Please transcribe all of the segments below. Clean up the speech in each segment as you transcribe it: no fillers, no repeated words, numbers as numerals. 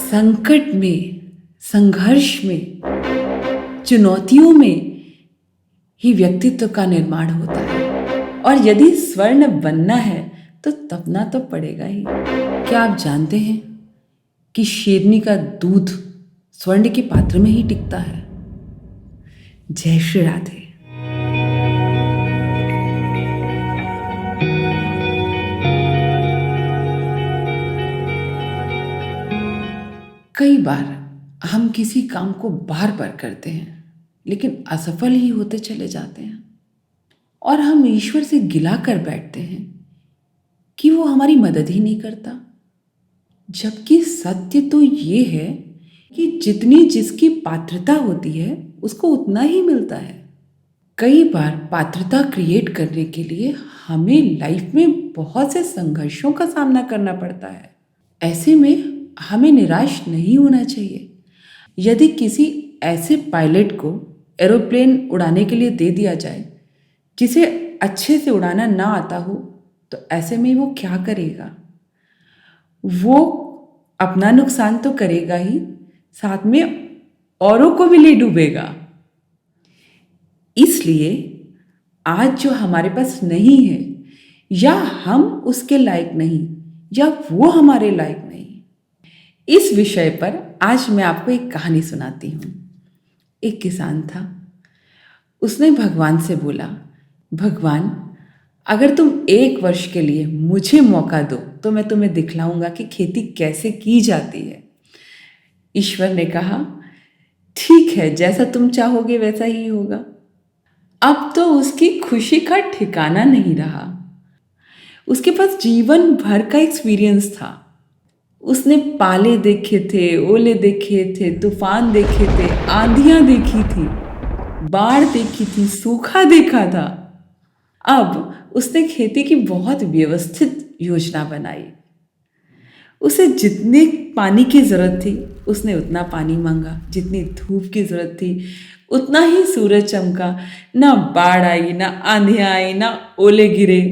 संकट में, संघर्ष में, चुनौतियों में ही व्यक्तित्व का निर्माण होता है। और यदि स्वर्ण बनना है तो तपना तो पड़ेगा ही। क्या आप जानते हैं कि शेरनी का दूध स्वर्ण के पात्र में ही टिकता है? जय श्री राधे। कई बार हम किसी काम को बार बार करते हैं लेकिन असफल ही होते चले जाते हैं और हम ईश्वर से गिला कर बैठते हैं कि वो हमारी मदद ही नहीं करता। जबकि सत्य तो ये है कि जितनी जिसकी पात्रता होती है उसको उतना ही मिलता है। कई बार पात्रता क्रिएट करने के लिए हमें लाइफ में बहुत से संघर्षों का सामना करना पड़ता है। ऐसे में हमें निराश नहीं होना चाहिए। यदि किसी ऐसे पायलट को एरोप्लेन उड़ाने के लिए दे दिया जाए जिसे अच्छे से उड़ाना ना आता हो, तो ऐसे में वो क्या करेगा? वो अपना नुकसान तो करेगा ही, साथ में औरों को भी ले डूबेगा। इसलिए आज जो हमारे पास नहीं है, या हम उसके लायक नहीं, या वो हमारे लायक नहीं, इस विषय पर आज मैं आपको एक कहानी सुनाती हूँ। एक किसान था। उसने भगवान से बोला, भगवान, अगर तुम 1 वर्ष के लिए मुझे मौका दो तो मैं तुम्हें दिखलाऊंगा कि खेती कैसे की जाती है। ईश्वर ने कहा, ठीक है, जैसा तुम चाहोगे वैसा ही होगा। अब तो उसकी खुशी का ठिकाना नहीं रहा। उसके पास जीवन भर का एक्सपीरियंस था। उसने पाले देखे थे, ओले देखे थे, तूफान देखे थे, आंधियां देखी थी, बाढ़ देखी थी, सूखा देखा था। अब उसने खेती की बहुत व्यवस्थित योजना बनाई। उसे जितने पानी की जरूरत थी उसने उतना पानी मांगा, जितनी धूप की जरूरत थी उतना ही सूरज चमका। ना बाढ़ आई, ना आंधियां आई, ना ओले गिरे,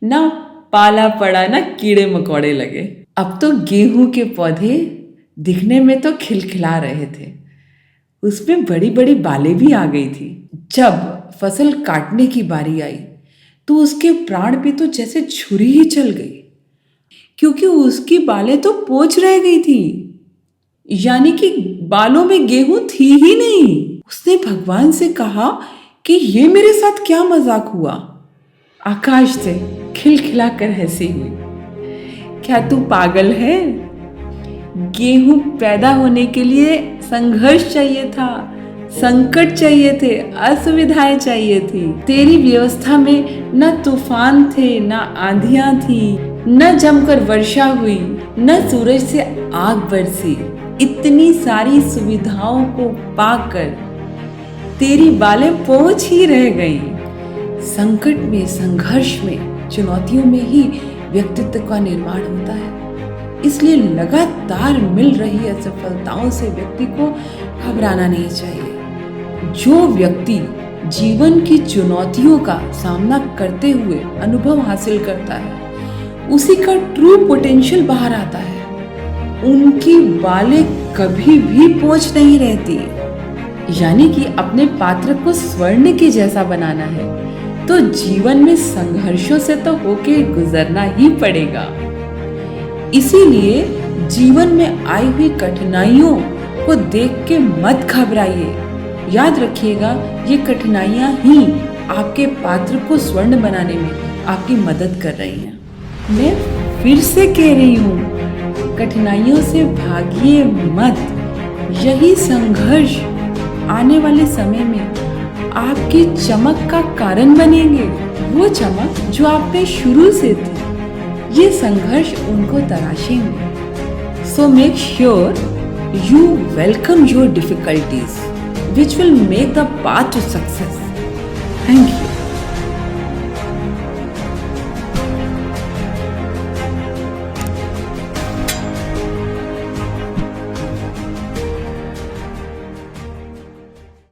ना पाला पड़ा, ना कीड़े मकोड़े लगे। अब तो गेहूं के पौधे दिखने में तो खिलखिला रहे थे, उसमें बड़ी बड़ी बालें भी आ गई थी। जब फसल काटने की बारी आई तो उसके प्राण पे तो जैसे छुरी ही चल गई, क्योंकि उसकी बालें तो पोंछ रह गई थी, यानी कि बालों में गेहूं थी ही नहीं। उसने भगवान से कहा कि ये मेरे साथ क्या मजाक हुआ। आकाश से खिलखिला कर हंसी हुई, क्या तू पागल है? गेहूं पैदा होने के लिए संघर्ष चाहिए था, संकट चाहिए थे, असुविधाएं चाहिए थी। तेरी व्यवस्था में न तूफान थे, न आंधियां थी, न जमकर वर्षा हुई, न सूरज से आग बरसी। इतनी सारी सुविधाओं को पाकर तेरी बालें पोंछ ही रह गईं। संकट में, संघर्ष में, चुनौतियों में ही व्यक्तित्व का निर्माण होता है। इसलिए लगातार मिल रही असफलताओं से व्यक्ति को घबराना नहीं चाहिए। जो व्यक्ति जीवन की चुनौतियों का सामना करते हुए अनुभव हासिल करता है, उसी का ट्रू पोटेंशियल बाहर आता है। उनकी बालें कभी भी पोंछ नहीं रहती। यानी कि अपने पात्र को स्वर्ण के जैसा बनाना है तो जीवन में संघर्षों से तो होके गुजरना ही पड़ेगा। इसीलिए जीवन में आई हुई कठिनाइयों को देख के मत घबराइए। याद रखिएगा, ये कठिनाइयां ही आपके पात्र को स्वर्ण बनाने में आपकी मदद कर रही हैं। मैं फिर से कह रही हूँ, कठिनाइयों से भागिए मत। यही संघर्ष आने वाले समय में आपकी चमक का कारण बनेंगे। वो चमक जो आप में शुरू से थी, ये संघर्ष उनको तराशेंगे। So make sure you welcome your difficulties, which will make the path to success. Thank you.